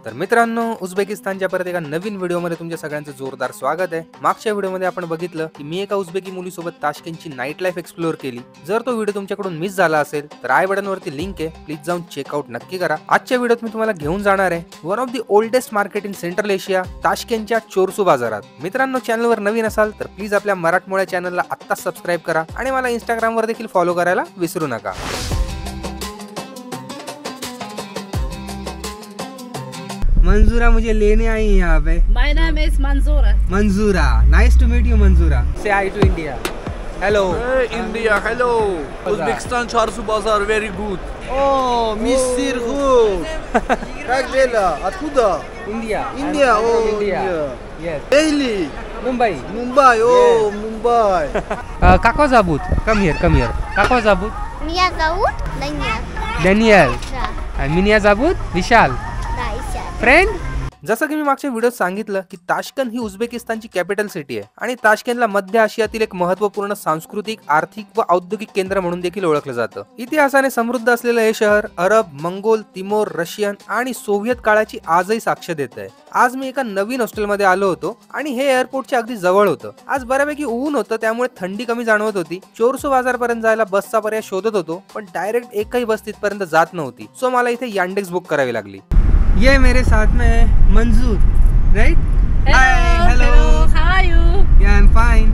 तर मित्रांनो, उझबेकिस्तानच्या परत एका नवीन व्हिडिओमध्ये तुमच्या सगळ्यांचं जोरदार स्वागत आहे। मागच्या व्हिडिओमध्ये आपण बघितलं की मी एका उझबेकी मुलीसोबत ताशकेंटची नाईट लाईफ एक्सप्लोर केली। जर तो व्हिडिओ तुमच्याकडून मिस झाला असेल तर आय बटन वरती लिंक आहे, प्लीज जाऊन चेकआउट नक्की करा। आजच्या व्हिडिओत मी तुम्हाला घेऊन जाणार आहे one of the oldest market in central Asia, ताशकेंटच्या चोरसू बाजारात। मित्रांनो, चॅनलवर नवीन असाल तर प्लीज आपल्या मराठमोळ्या चॅनलला आत्ताच सबस्क्राईब करा आणि मला इंस्टाग्रामवर देखील फॉलो करायला विसरू नका। मंजूरा मुझे लेने आई है यहाँ पे। My name is Manzoora. Manzoora, nice to meet you Manzoora. Say hi to India. Hello. India, hello. Uzbekistan Çarşı Bazar, very good. Oh, Mr. Hood. Как дела? Откуда? India. India, oh, India. India. Yes। Delhi. Mumbai. Mumbai, oh, Mumbai. Kako zabut? Come here. Kako zabut? Mia Zaud, Daniel. Daniel। Ja, मिनिया zabut? Vishal. Raisa. Friend. जसं की मी मागच्या व्हिडिओत सांगितलं की Tashkent ही उझबेकिस्तानची capital city आहे आणि ताशकंदला मध्य आशियातील एक महत्त्वपूर्ण सांस्कृतिक, आर्थिक व औद्योगिक केंद्र म्हणून देखील ओळखलं जातं। इतिहासाने समृद्ध असलेलं हे शहर अरब, मंगोल, तिमोर, रशियन आणि सोव्हिएत काळाची आजही साक्ष देत आहे। आज मी एका नवीन हॉस्टेलमध्ये आलो होतो आणि हे एअरपोर्टच्या अगदी जवळ होतं। आज बऱ्यापैकी ऊन होतं, त्यामुळे थंडी कमी जाणवत होती। चोरसू बाजारपर्यंत जायला बसचा पर्याय शोधत होतो, पण डायरेक्ट एकही बस तिथपर्यंत जात नव्हती। सो मला इथे यांडेक्स बुक करावी लागली। ये मेरे साथ में है मंजूर, right? Hello. How are you? या आई एम फाइन।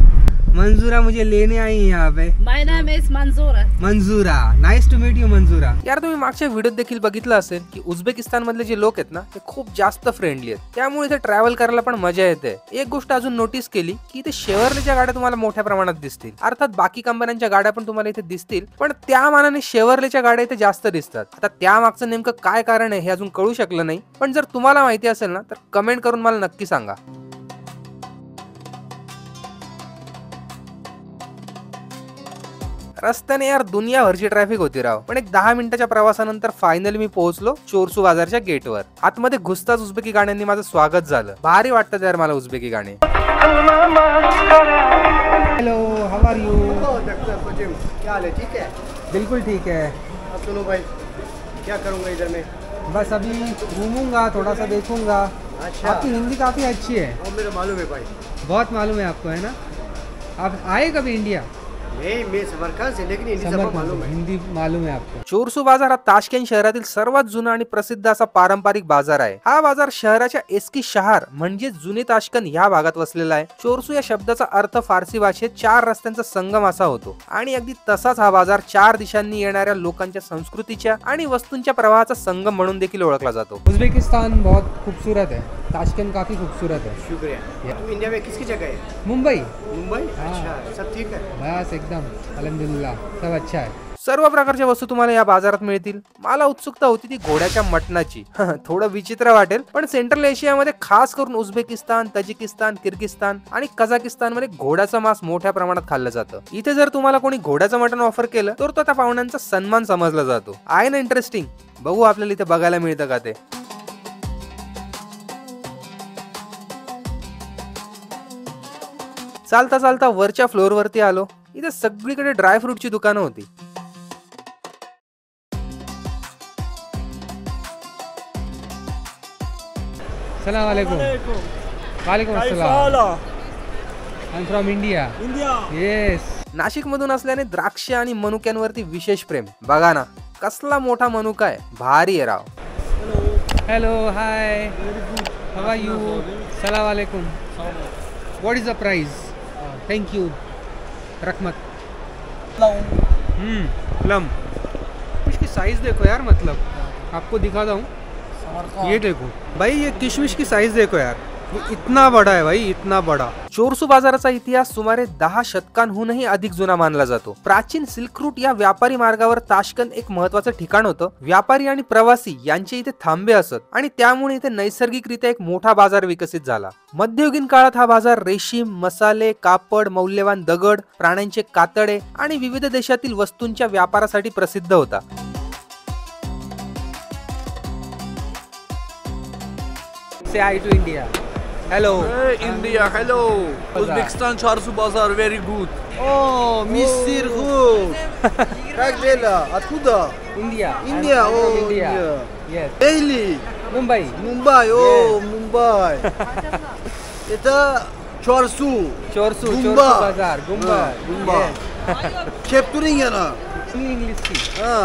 मंजूरा मुझे लेने आई है यहाँ पे। My name is Manzoora. Manzoora, nice to meet you Manzoora. यार, तुम्ही मागच्या व्हिडिओत देखील बघितलं असेल की उझबेकिस्तान मधले जे लोक आहेत ना, ते खूप जास्त फ्रेंडली आहेत, त्यामुळे इथे ट्रॅव्हल करायला पण मजा येते। एक गोष्ट अजून नोटीस केली की इथे शेवर्लेच्या गाड्या तुम्हाला मोठ्या प्रमाणात दिसतील। अर्थात बाकी कंपन्यांच्या गाड्या पण तुम्हाला इथे दिसतील, पण त्या मानाने शेवर्लेच्या गाड्या इथे जास्त दिसतात। आता त्या मागचं नेमकं काय कारण आहे हे अजून कळू शकलं नाही, पण जर तुम्हाला माहिती असेल ना तर कमेंट करून मला नक्की सांगा। रस्त्याने यार दुनियाभरची ट्रॅफिक होती राव, पण एक 10 मिनिटाच्या प्रवासानंतर फायनली मी पोहोचलो चोरसू बाजारच्या गेटवर। आतमध्ये घुसताच उझबेकी गाण्यांनी माझं स्वागत झालं। भारी वाटतं यार मला उझबेकी गाणे। Hello, how are you? Oh, doctor फजीम, क्या हाल है? ठीक है? बिल्कुल ठीक है। अब सुनो भाई, क्या करूँगा इधर में? बस अभी घूमूंगा, थोड़ा सा देखूंगा। अच्छा। आपकी हिंदी काफ़ी अच्छी है। वो मेरा मालूम है भाई। बहुत मालूम है आपको, है ना? आप आए कभी इंडिया? नहीं, मैं समरकंद से, लेकिन हिंदी सबक मालूम है। हिंदी मालूम है आपको। चोरसू बाजार हा ताशकेंट शहरातील सर्वात जुना आणि प्रसिद्ध असा पारंपरिक बाजार आहे। हा बाजार शहराच्या एस्की शहर म्हणजे जुने ताशकंद या भागात वसलेला आहे। चोरसू या शब्दाचा अर्थ फारसी भाषेत 4 रस्त्यांचा संगम असा होतो आणि अगदी तसाच हा बाजार 4 दिशांनी येणाऱ्या लोकांच्या संस्कृतीच्या आणि वस्तूंच्या प्रवाहाचा संगम म्हणून देखील ओळखला जातो। उज़्बेकिस्तान बहुत खूबसूरत है, ताशकंद काफ़ी खूबसूरत है। शुक्रिया। तुम इंडिया में किसकी जगह है? मुंबई। मुंबई? अच्छा, सब ठीक है? बस एकदम अल्हम्दुलिल्लाह, सब अच्छा है। सर्व प्रकारच्या वस्तू तुम्हाला या बाजारात मिळतील। मला उत्सुकता होती ती घोड्याच्या मटणाची। थोडं विचित्र वाटेल, पण सेंट्रल एशियामध्ये खास करून उझबेकिस्तान, तजिकिस्तान, किर्गिस्तान आणि कझाकिस्तान मध्ये घोड्याचं मांस मोठ्या प्रमाणात खाल्लं जातं। इथे जर तुम्हाला कोणी घोड्याचं मटण ऑफर केलं तर तो त्या पाहुण्यांचा सन्मान समजला जातो। आहे ना इंटरेस्टिंग? बघू आपल्याला इथे बघायला मिळतं का ते। चालता चालता वरच्या फ्लोअर वरती आलो। इथे सगळीकडे ड्रायफ्रूटची दुकानं होती। सलाम वालेकुम। वालेकुम अस्सलाम। I am from India. Yes. Nashik मधून असल्याने द्राक्ष आणि मनुक्यांवरती विशेष प्रेम। बघा ना, कसला मोठा मनुका आहे, भारी आहे राव। Hello, hi, how are you? सलाम वालेकुम। What is the price? Thank you. रकमत। प्लम। इसकी साइज देखो यार, मतलब आपको दिखाता हूँ, ये देखो भाई, ये किशमिश की साइज देखो यार, ये इतना बड़ा है भाई, इतना बड़ा। चोरसू बाजाराचा इतिहास सुमारे 10 शतकांहूनही अधिक जुना मानला जातो। प्राचीन सिल्क रूट या व्यापारी मार्गावर ताशकंद एक महत्त्वाचं ठिकाण होतं। व्यापारी आणि प्रवासी यांचे इथे थांबे असत आणि त्यामुळे इथे नैसर्गिकरित्या एक मोठा बाजार विकसित झाला। मध्ययुगीन काळात हा बाजार रेशीम, मसाले, कापड, मौल्यवान दगड, प्राण्यांचे कातडे आणि विविध देशातील वस्तूंच्या व्यापारासाठी प्रसिद्ध होता। Say hi to India. Hello. India, hello. Uzbekistan Çarşı Bazar, very good. Oh, Mr. Hood. Как дела? Откуда? India. India, oh, India. India. Yes. Delhi. Mumbai Mumbai Mumbai इथं चोरसू चोरसू गुंबा. बाजार गुंबा गुंबा खेपतुरिंग ना इंग्लिशची हा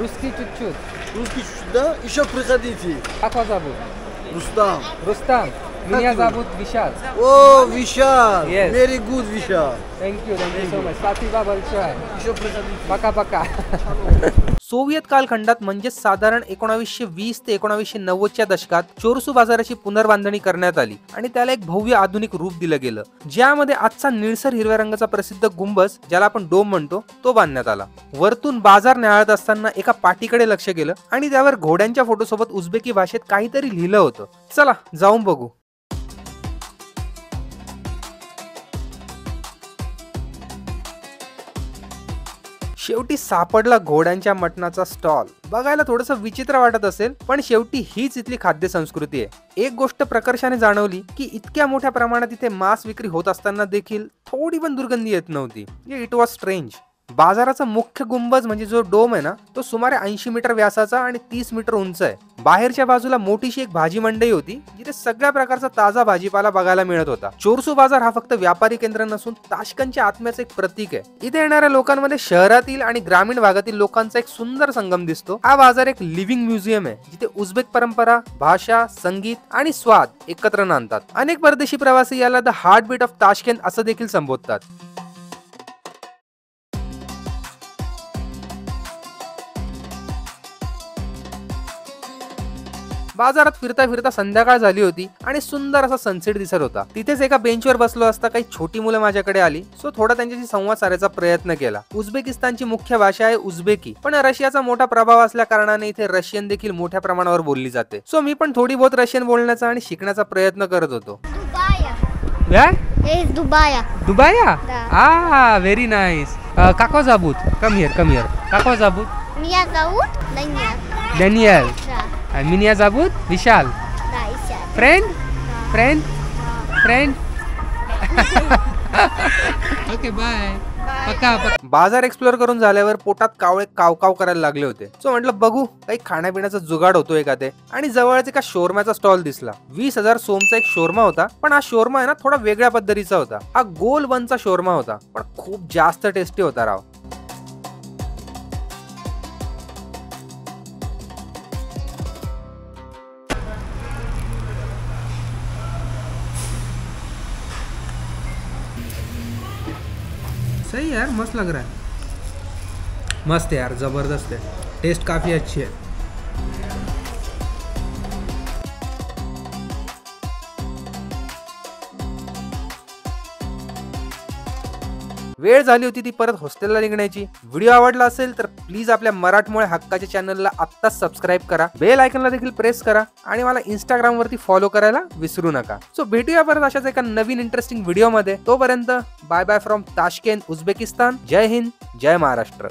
रुस्की चुचूत रुसकी सुद्धा ईशा प्रसादीची दाखवा जाबूत रुस्ताम रुस्ताम मिनिया जाबूत विशाल ओ विशाल Yes. व्हेरी गुड विशाल थँक्यू सो मच स्वातीबा बलचॉय ईशा प्रसादीची पका पका सोव्हिएत कालखंडात म्हणजे साधारण 1920 ते 1990च्या दशकात चोरसू बाजाराची पुनर्बांधणी करण्यात आली आणि त्याला एक भव्य आधुनिक रूप दिलं गेलं, ज्यामध्ये आजचा निळसर हिरव्या रंगाचा प्रसिद्ध गुंबज, ज्याला आपण डोम म्हणतो, तो बांधण्यात आला. वरतून बाजार न्याहाळत असताना एका पाटीकडे लक्ष गेलं आणि त्यावर घोड्यांच्या फोटोसोबत उझबेकी भाषेत काहीतरी लिहिलं होतं. चला जाऊन बघू. शेवटी सापडला घोड्यांच्या मटणाचा स्टॉल. बघायला थोडंसं विचित्र वाटत असेल, पण शेवटी हीच इथली खाद्य संस्कृती आहे. एक गोष्ट प्रकर्षाने जाणवली की इतक्या मोठ्या प्रमाणात इथे मांस विक्री होत असताना देखील थोडी पण दुर्गंधी येत नव्हती. It was strange. बाजाराचा मुख्य गुंबज म्हणजे जो डोम आहे ना, तो सुमारे 80 मीटर व्यासाचा आणि 30 मीटर उंच आहे. बाहेरच्या बाजूला मोठीशी एक भाजी मंडई होती, जिथे सगळ्या प्रकारचा ताजा भाजीपाला बघायला मिळत होता. चोरसू बाजार हा फक्त व्यापारी केंद्र नसून ताशकंदच्या आत्म्याचं एक प्रतीक आहे. इथे येणाऱ्या लोकांमध्ये शहरातील आणि ग्रामीण भागातील लोकांचा एक सुंदर संगम दिसतो. हा बाजार एक लिव्हिंग म्युझियम आहे, जिथे उझबेक परंपरा, भाषा, संगीत आणि स्वाद एकत्र नांदतात. अनेक परदेशी प्रवासी याला द हार्टबीट ऑफ ताशकंद असं देखील संबोधतात. बाजारात फिरता फिरता संध्याकाळ झाली होती आणि सुंदर असा सनसेट दिसत होता. तिथेच एका बेंचवर बसलो असता काही छोटी मुलं माझ्याकडे आली. सो थोडा त्यांच्याशी संवाद साधायचा प्रयत्न केला. उझबेकिस्तानची मुख्य भाषा आहे उझबेकी, पण रशियाचा मोठा प्रभाव असल्या कारणाने इथे रशियन देखील मोठ्या प्रमाणावर बोलली जाते. सो मी पण थोडी बहुत रशियन बोलण्याचा आणि शिकण्याचा प्रयत्न करत होतो. दुबाया व्हेरी नाईस. काको जाबूत कम हिअर काको जाबूत Mia Zaud, Daniel. डॅनियल मिनिया जाबूत Vishal Raisha. Friend okay bye. बाजार एक्सप्लोर करून झाल्यावर पोटात कावळे कावकाव करायला लागले होते. सो म्हटलं बघू काही खाण्यापिण्याचा जुगाड होतोय का ते, आणि जवळच एका शोरम्याचा स्टॉल दिसला. 20,000 सोमचा एक शोरमा होता, पण हा शोरमा आहे ना थोडा वेगळ्या पद्धतीचा होता. हा गोल बनचा शोरमा होता, पण खूप जास्त टेस्टी होता राव. सही है यार, मस्त लग रहा है. मस्त है यार, जबरदस्त है. टेस्ट काफी अच्छी है. वेळ झाली होती ती परत हॉस्टेलला निघण्याची. व्हिडिओ आवडला असेल तर प्लीज आपल्या मराठमोळे हक्काच्या चॅनलला आत्ताच सबस्क्राईब करा, बेल आयकॉनला देखील प्रेस करा आणि मला इंस्टाग्राम वरती फॉलो करायला विसरू नका. सो भेटूया परत अशाच एका नवीन इंटरेस्टिंग व्हिडिओ मध्ये. तोपर्यंत bye bye from Tashkent, Uzbekistan. जय हिंद, जय महाराष्ट्र.